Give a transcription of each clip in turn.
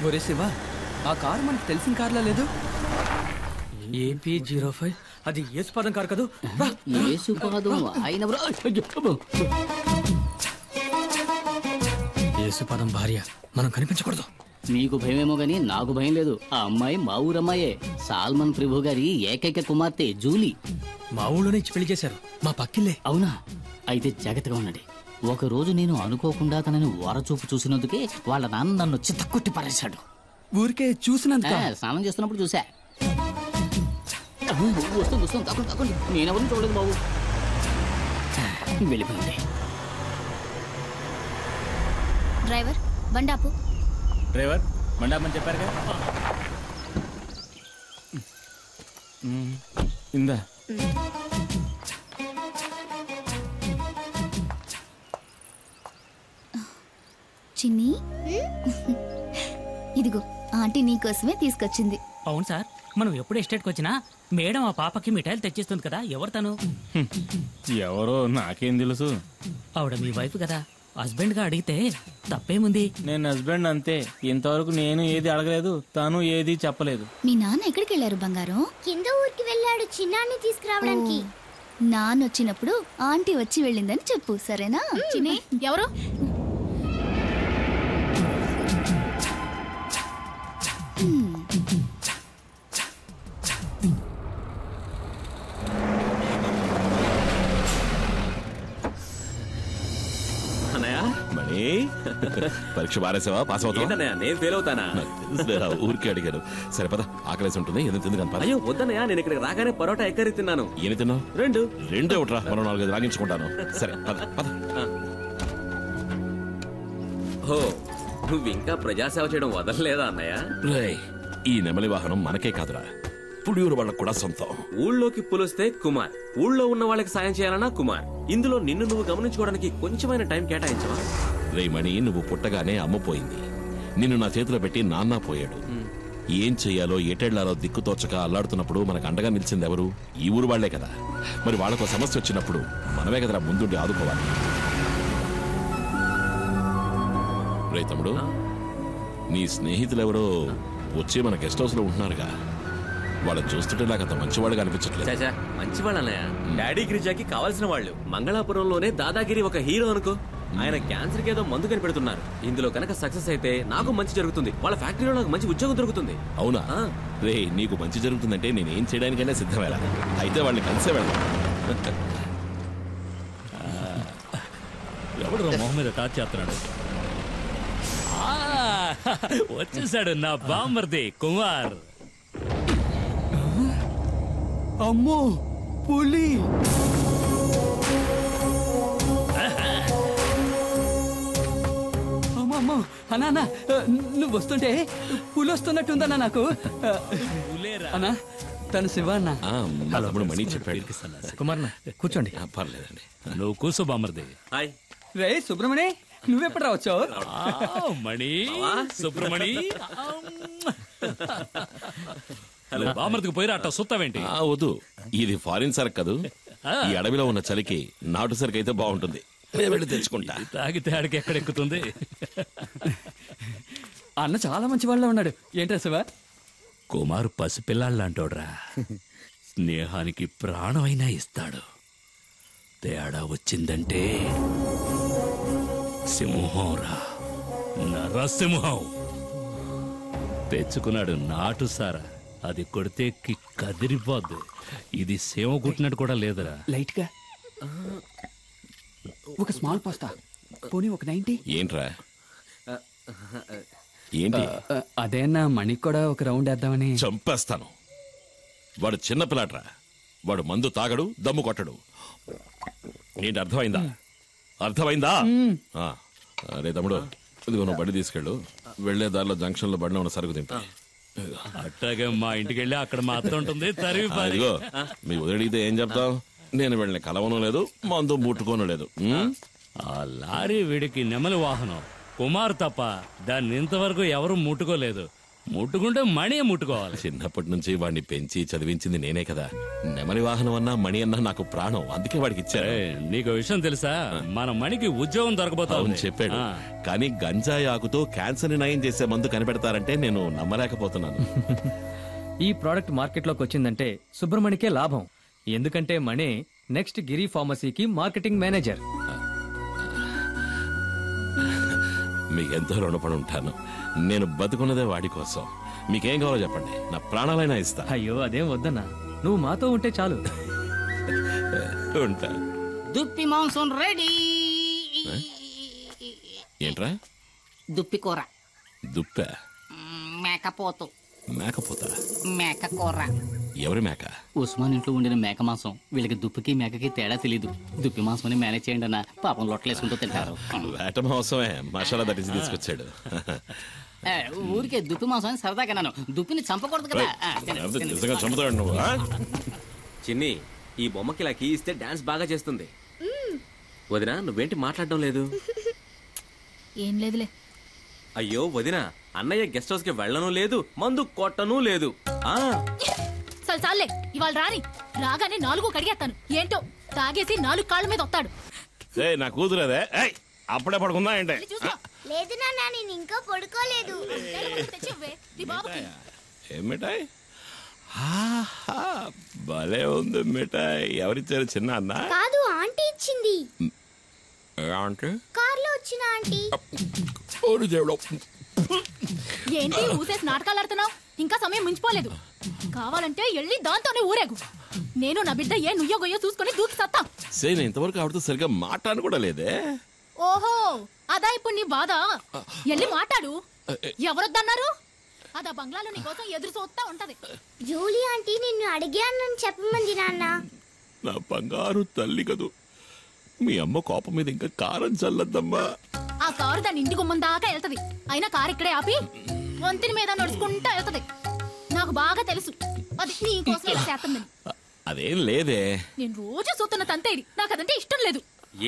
ఒరే శివ, ఆ కారు మనకు తెలిసిన కార్లా లేదు. AP05 అది యేసుపాదం కారు కదూ. యేసుపాదం భార్య, మనం కనిపించకూడదు. మీకు భయమేమో గానీ నాకు భయం లేదు. ఆ అమ్మాయి మా ఊరమ్మాయే, సాల్మన్ ప్రభు గారి ఏకైక కుమార్తె జూలీ. మా ఊళ్ళోనే ఇచ్చి పెళ్లి చేశారు, మా పక్కిల్లే. అవునా? అయితే జాగ్రత్తగా ఉండండి. ఒక రోజు నేను అనుకోకుండా తనని వరచూపు చూసినందుకే వాళ్ళ నాన్న నన్ను చిత్తకొట్టి పారేశాడు. ఊరికే చూసినందుక? స్నానం చేస్తున్నప్పుడు చూసా. వస్తుంది వస్తుంది, తక్కువ తక్కువ. నేనెవరిని చూడలేదు బాబు. వెళ్ళిపోయింది. డ్రైవర్ బండాపు. డ్రైవర్ బండాపని చెప్పారుగా. ఇందా చిన్ని, ఇదిగో ఆంటీ నీకోసమే తీసుకొచ్చింది. అవును సార్, మనం ఎప్పుడు ఎస్టేట్కి వచ్చినా మేడం ఆ పాపకి మిఠాయిలు తెచ్చిస్తుంది కదా. ఎవరు తను? ఎవరో నాకేం తెలుసు. ఆవిడ మీ వైఫ్ కదా. హస్బెండ్ గా అడిగితే తప్పేముంది? నేను హస్బెండ్ అంతే. ఇంతవరకు నేను ఏది అడగలేదు, తను ఏది చెప్పలేదు. మీ నాన్న ఎక్కడికి వెళ్ళారు బంగారం? కింద ఊరికి వెళ్ళాడు చిన్నాన్ని తీసుకురావడానికి. నాన్న వచ్చినప్పుడు ఆంటీ వచ్చి వెళ్ళిందని చెప్పు, సరేనా? చిన్ని, ఎవరు? పరీక్ష బారేసావా? పాస్ అవుతావా? నేను ఫెయిల్ అవుతానా? ఊరికే అడిగాను. సరే పద, ఆకలేసి ఉంటుంది. ఏదో తింది కనపడ. అయ్యో వద్దనయ్యా, నేను ఇక్కడికి రాగానే పరోటా ఎక్కరి తిన్నాను. ఏమి తిన్నావు? రెండు ఒకట్రా, మనం 4-5 రాగించుకుంటాను. సరే పద పద. ఓ, నువ్వు ఇంకా ప్రజాసేవ చేయడం వదలలేదా అన్నయ్య? ఈ నెమలి వాహనం మనకే కాదురా, పుడియూరు వాళ్ళకు కూడా సొంతం. ఊళ్ళోకి పులిస్తే కుమార్, ఊళ్ళో ఉన్న వాళ్ళకి సాయం చేయాలన్నా కుమార్. ఇందులో నిన్ను నువ్వు గమనించుకోవడానికి కొంచెమైన టైం కేటాయించవా? రేమణి, నువ్వు పుట్టగానే అమ్మపోయింది. నిన్ను నా చేతిలో పెట్టి నాన్న పోయాడు. ఏం చెయ్యాలో ఎటెళ్లాలో దిక్కుతోచక అల్లాడుతున్నప్పుడు మనకు అండగా నిలిచింది ఎవరు? ఈ ఊరు వాళ్లే కదా. మరి వాళ్ళకు సమస్య వచ్చినప్పుడు మనమే కదరా ముందుండి ఆదుకోవాలి. రే తమ్ముడు, నీ స్నేహితులెవరో వచ్చి మన గెస్ట్ హౌస్ లో ఉంటున్నారుగా. వాళ్ళని చూస్తుంటే నాకు అంత మంచివాళ్ళుగా అనిపించట్లేదు. మంచివాళ్ళు అన్నయ్య, డాడీ గిరిజాకి కావాల్సిన వాళ్ళు. మంగళాపురంలోనే దాదాగిరి ఒక హీరో అనుకో. ఆయన క్యాన్సర్ కి ఏదో మందు కనిపెడుతున్నారు. ఇందులో కనుక సక్సెస్ అయితే నాకు మంచి జరుగుతుంది, వాళ్ళ ఫ్యాక్టరీలో నాకు మంచి ఉద్యోగం దొరుకుతుంది. అవునా? రే, నీకు మంచి జరుగుతుందంటే నేనేం చేయడానికైనా సిద్ధమేలా. అయితే వాళ్ళని కలిసే వెళ్దాం. ఎవడు మొహం మీద టాచ్ చేస్తున్నాడు? వచ్చేసాడు నా బామ్మర్ది కుమార్. అమ్మో, పులి! అమ్మో అన్నా, నువ్వు వస్తుంటే పులి వస్తున్నట్టుందన్నా నాకు. అన్నా, తను శివ అన్న. తమ్ముడు మణి చెప్పాడు. కుమార్ కూర్చోండి. పర్లేదండి, నువ్వు కూర్చో బామ్మర్ది. రే సుబ్రమణి, నువ్వెప్పుడు రావచ్చావు? మణి, సుబ్రమణి, బామ్మర్దికి పోయి అట్ట సుత్తావేంటి? వద్దు, ఇది ఫారిన్ సరుకు కదూ. ఈ అడవిలో ఉన్న చలికి నాటు సరుకు అయితే బాగుంటుంది. వెళ్ళి తెచ్చుకుంటా. తాగితే ఆడికి ఎక్కడెక్కుతుంది. అన్న చాలా మంచి వాళ్ళ ఉన్నాడు. ఏంటా శివ? కుమారు పసిపిల్లాళ్ళంటోడ్రా. స్నేహానికి ప్రాణమైనా ఇస్తాడు. తేడా వచ్చిందంటే సింహంరా, నరసింహం. తెచ్చుకున్నాడు నాటు సారా. అది కొడితే కదిరిపోద్దు. ఇది సేవ కుట్టినట్టు కూడా లేదురా. లైట్ గా ఒక స్మాల్ పాస్తా, పోనీ ఒక 90. ఏంట్రా? ఏంటి? అదే అన్న, మణికి కూడా ఒక రౌండ్ వేద్దామని. చంపేస్తాను. వాడు చిన్నపిల్లాడ్రా. వాడు మందు తాగడు, దమ్ము కొట్టడు. ఏంటి అర్థమైందా? అర్థమైందా? అరే తమ్ముడు, ఇదిగో నువ్వు బండి తీసుకెళ్ళు. వెళ్లే దారిలో జంక్షన్ లో బండిలో ఉన్న సరుకు తింటా. అట్టాగే మా ఇంటికి వెళ్ళి అక్కడ మా అత్త ఉంటుంది. ఇదిగో, మీ వదిలిడితే ఏం చెప్తావు? నేను వెళ్ళిన కలవను లేదు, మందు ముట్టుకోను లేదు. ఆ లారీ వీడికి నెమలి వాహనం. కుమార్ తప్ప దాన్ని ఇంతవరకు ఎవరు ముట్టుకోలేదు. ముట్టుకుంటే మణి ముట్టుకోవాలి. చిన్నప్పటి నుంచి వాడిని పెంచి చదివించింది నేనే కదా. నెమలి వాహనం అన్నా మణి అన్నా నాకు ప్రాణం, అందుకే వాడికి ఇచ్చారు. నీకు విషయం తెలుసా, మన మణికి ఉద్యోగం దొరకబోతా అవును చెప్పాడు. కానీ గంజాయి ఆకుతో క్యాన్సర్ ని నయం చేసే మందు కనిపెడతారంటే నేను నమ్మలేకపోతున్నాను. ఈ ప్రోడక్ట్ మార్కెట్లోకి వచ్చిందంటే సుబ్రమణికే లాభం. ఎందుకంటే మణి నెక్స్ట్ గిరి ఫార్మసీకి మార్కెటింగ్ మేనేజర్. మీకెంతో రుణపడి ఉంటాను. నేను బతుకున్నదే వాడి కోసం. మీకేం కావాలో చెప్పండి, నా ప్రాణాలైనా ఇస్తా. అయ్యో అదేం వద్దన్నా, నువ్వు మాతో ఉంటే చాలు. ఉంటా. దుప్పి మాంసం రెడీ. ఏంట్రా? దుప్పి కూర. దుప్ప? మేకపోతు. మేకపోతా? మేక కూర. ఎవరి మేక? ఉస్మాన్ ఇంట్లో ఉండిన మేక మాంసం. వీళ్ళకి దుప్పికి మేకకి తేడా తెలీదు. దుప్పి మాంసం మేనేజ్ చేయండి అన్న, పాపం లొట్టలేసుకుంటూ తింటారు. వేట మాంసమే మసాలా దట్టించి తీసుకొచ్చాడు. ఊరికే దుప్పి మాంసం అని సరదాగా నాను. దుప్పిని చంపకూడదు కదా. నిజంగా చంపుతాడు నువ్వు. చిన్ని, ఈ బొమ్మకి ఇలా కీ ఇస్తే డాన్స్ బాగా చేస్తుంది. వదినా, నువ్వేంటి మాట్లాడడం లేదు? ఏం లేదులే. అయ్యో వదినా, అన్నయ్య గెస్ట్ హౌస్ కి వెళ్ళను లేదు, మందు కొట్టను లేదు. సరే చాలే, ఇవాళ రాని. రాగానే 4 కడిగేస్తాను. ఏంటో తాగేసి 4 కాళ్ళ మీద వస్తాడు. నా కూతురదే. అప్పుడే పడుకుందా ఏంటే? లేదు నాన్న, నేను ఇంకా పడుకోలేదు. ఏం మిఠాయి? భలే ఉంది మిఠాయి. ఎవరిచ్చారు? చిన్న అన్న? కాదు, ఆంటీ ఇచ్చింది. ఆంటీ? కార్లో వచ్చిన ఆంటీ. ఏంటి ఊసేసి నాటకాలు ఆడుతున్నావు? ఇంకా సమయం మించిపోలేదు. కావాలంటే వెళ్ళి దాంతోనే ఊరేగు. నేను నా బిడ్డ ఏ నుయ్యో గొయ్యో చూసుకుని దూకి సత్తా. నేను ఇంతవరకు ఆవిడతో సరిగ్గా మాట్లాడను కూడా లేదే. ఓహో, అదా ఇప్పుడు నీ బాధ? వెళ్ళి మాట్లాడు. ఎవరొద్దన్నారు? అదా బంగ్లాలో నీ కోసం ఎదురు చూస్తా ఉంటది. జూలీ ఆంటీ నిన్ను అడిగానని చెప్పమంది నాన్న. నా బంగారు తల్లి కదూ. మీ అమ్మ కోపం మీద ఇంకా కారం చల్లద్దమ్మా. ఆ కారు దాని ఇంటి గుమ్మం దాకా వెళ్తది. అయినా కారు ఇక్కడే ఆపి వంతిని మీద నడుచుకుంటా వెళ్తది. నాకు బాగా తెలుసు అది నీ కోసం ఇలా చేస్తుందని. అదేం లేదే. నేను రోజు చూస్తున్న తంతే ఇది. నాకు అదంటే ఇష్టం లేదు.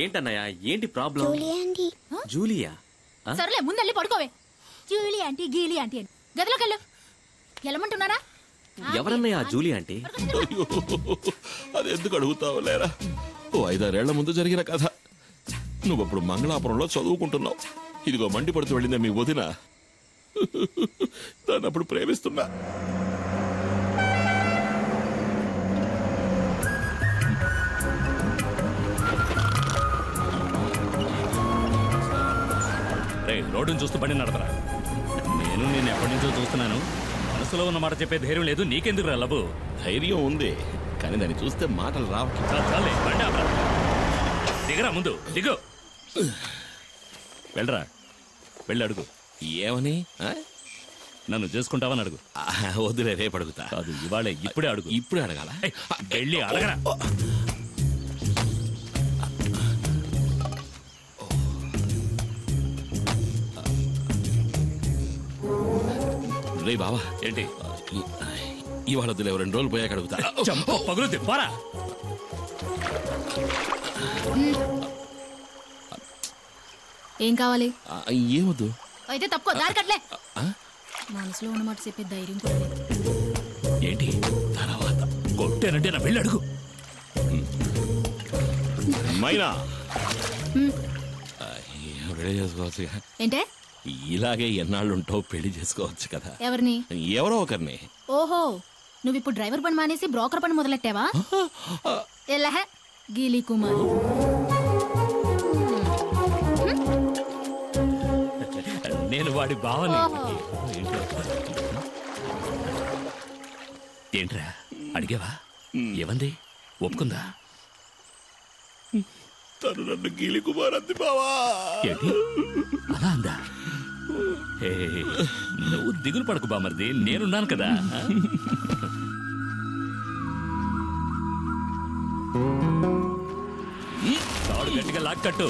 ఏంటన్నయ్య, ఏంటి ప్రాబ్లం? జూలియా? సరేలే, ముందెళ్ళి పడుకోవే. జూలీ ఆంటీ గీలీ ఆంటీ అని గదిలోకి వెళ్ళు. వెళ్ళమంటున్నారా? ఎవరన్నయ్య జూలీ ఆంటీ? అది ఎందుకు అడుగుతావు లేరా? 5-6 ఏళ్ల ముందు జరిగిన కథ. నువ్వప్పుడు మంగళాపురంలో చదువుకుంటున్నావు. ఇదిగో మండి పడుతూ వెళ్ళిందే మీ వదిన. దాన్ని అప్పుడు ప్రేమిస్తున్నా. రోడ్డును చూస్తూ బండి నడపరా. నేను ఎప్పటి నుంచో చూస్తున్నాను. మనసులో ఉన్న మాట చెప్పే ధైర్యం లేదు. నీకెందుకు రా లబు? ధైర్యం ఉంది, కానీ దాన్ని చూస్తే మాటలు రావు. దిగరా, ముందు దిగు. వెళ్ళరా, వెళ్ళి అడుగు. ఏమని? నన్ను చేసుకుంటావని అడుగు. వద్దులే, రేపు అడుగుతా. కాదు, ఇవాళే, ఇప్పుడే అడుగు. ఇప్పుడే అడగాల? వెళ్ళి అడగరా. రే బావా, ఏంటి ఇవాళ వద్దులే, 2 రోజులు పోయాక అడుగుతా. చంప పగులుద్ది, పోరా. ఏం కావాలి? ఏమొద్దు. అయితే తప్పుకో, దారి కట్లే. మనసులో ఉన్నమాట చెప్పే ధైర్యం కూడా లేదు. ఏంటి తర్వాత కొట్టానంటే నా వెళ్ళి అడుగు. మైనా, రెడీ చేసుకోవచ్చు. ఏంటే ఇలాగే ఎన్నాళ్ళు ఉంటావు, పెళ్లి చేసుకోవచ్చు కదా. ఎవరిని? ఎవరో ఒకరిని. ఓహో, నువ్వు ఇప్పుడు డ్రైవర్ పని మానేసి బ్రోకర్ పని మొదలెట్టావా? ఎలా గీలీ కుమార్. నేను వాడి బావని. ఏంట్రా అడిగావా? ఏమంది? ఒప్పుకుందా? తను నన్ను గీలి కుమార్ అంది బావా. ఏంటి అలా అందా? నువ్వు దిగులు పడకు బామర్ది, నేనున్నాను కదా. తాడు గట్టిగా లాక్కట్టు.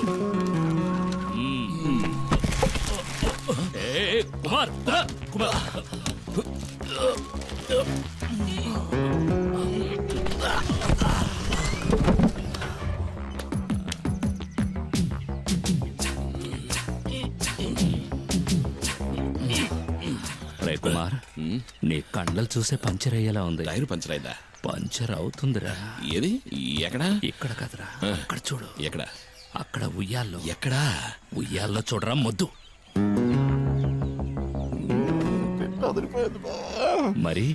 కుమార్, కుమార్. రే కుమార్, నీ కండలు చూసే పంచర్ అయ్యేలా ఉంది. టైర్ పంచర్ అయిందా? పంచర్ అవుతుందిరా. ఏది? ఎక్కడా? ఇక్కడ కదరా, అక్కడ చూడు. ఎక్కడ? అక్కడ ఉయ్యాల్లో. ఎక్కడా? ఉయ్యాల్లో చూడరా మొద్దు. మరి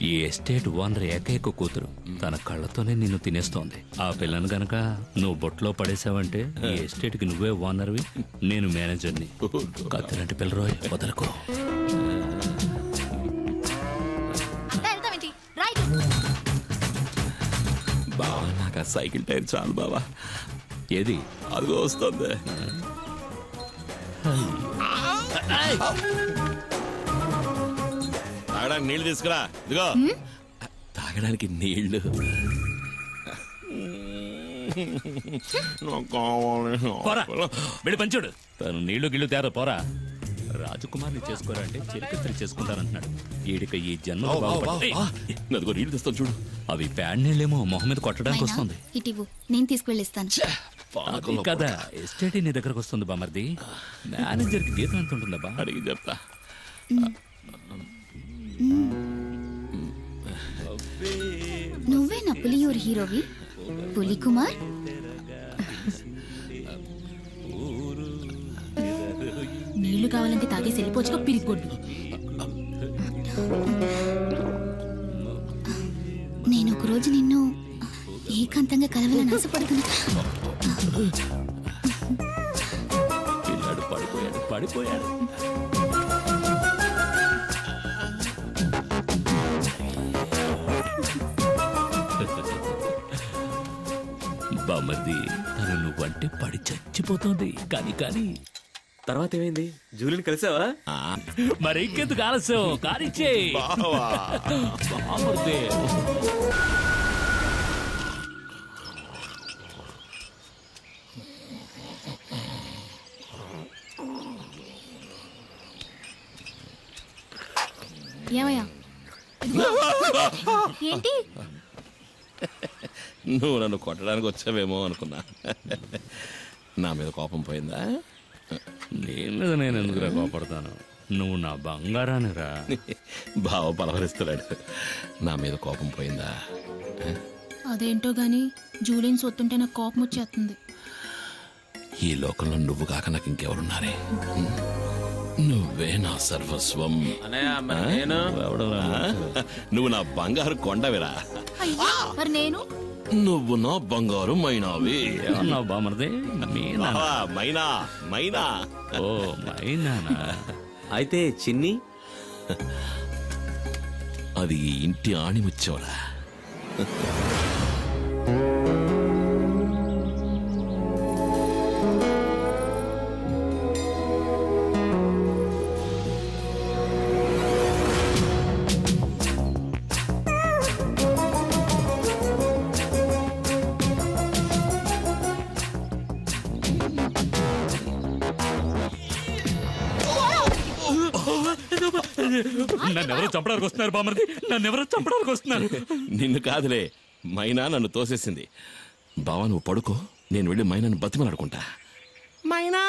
ఈ ఎస్టేట్ ఓనర్ ఏకైక కూతురు తన కళ్ళతోనే నిన్ను తినేస్తోంది. ఆ పిల్లను గనక నువ్వు బొట్లో పడేసావంటే ఈ ఎస్టేట్ కి నువ్వే ఓనర్వి, నేను మేనేజర్ని. కత్తిలాంటి పిల్లరోయ్, వదలకు. బావా, నాకు ఆ సైకిల్ టైర్ చాలు బావా. ఏది? అదిగో వస్తుంది. తాగడానికి నీళ్లు తీసుకురా. ఇదిగో తాగడానికి నీళ్లు. పోరా, వెళ్ళి పంచుడు. తను నీళ్లు గిళ్ళు తేరా, పోరా. రాజకుమార్ని చేసుకోరా అంటే చిరకత్రి చేసుకుంటానంటున్నాడు. ఈడిక ఈ జన్మ అదిగో నీళ్లు తెస్తాను చూడు. అవి ప్యాడ్ నీళ్ళేమో మొహం మీద కొట్టడానికి వస్తుంది. ఇటివు, నేను తీసుకువెళ్ళిస్తాను. అది కదా, ఎస్టేట్ నీ దగ్గరకు వస్తుంది బామర్ది. మేనేజర్ కి జీతం ఎంత ఉంటుందా? అడిగి చెప్తా. నువ్వే నా పులియూరు హీరోవి, పులి కుమార్. నీళ్లు కావాలంటే తాగేసి వెళ్ళిపోవచ్చుగా పిరిగొడ్డు. నేను ఒకరోజు నిన్ను ఏకాంతంగా కలవాలని ఆశపడుతున్నా. పిల్లాడు పడిపోయాడు. బామర్ది, తను నువ్వంటే పడి చచ్చిపోతుంది. కానీ తర్వాత ఏమైంది? జూలిని కలిసావా? మరి ఇంకెందుకు ఆలస్యం, కానిచ్చే. బామర్ది, ఏమయ్యా? ఏంటి? నువ్వు నన్ను కొట్టడానికి వచ్చావేమో అనుకున్నా. నా మీద కోపం పోయిందా? నీ మీద నేను ఎందుకురా కోపడతాను? నువ్వు నా బంగారానిరా. బావ పలవరిస్తున్నాడు. నా మీద కోపం పోయిందా? అదేంటో గాని జూలిని సొత్తుంటే నాకు కోపం వచ్చేస్తుంది. ఈ లోకంలో నువ్వు కాక నాకు ఇంకెవరున్నారే? నువ్వే నా సర్వస్వం. నువ్వు నా బంగారు కొండవిరా. మరి నేను? నువ్వు నా బంగారు మైనావి. ఏమన్నావు బామర్ది? మైనా. మైనా. ఓ మైనానా? అయితే చిన్ని? అది ఈ ఇంటి ఆణిముచ్చోరా. నన్నెవరో చంపడానికి వస్తున్నారు బామర్ది, నన్నెవరో చంపడానికి వస్తున్నారు. నిన్ను కాదులే, మైనా నన్ను తోసేసింది. బావా నువ్వు పడుకో, నేను వెళ్ళి మైనాను బతిమలాడుకుంటా. మైనా.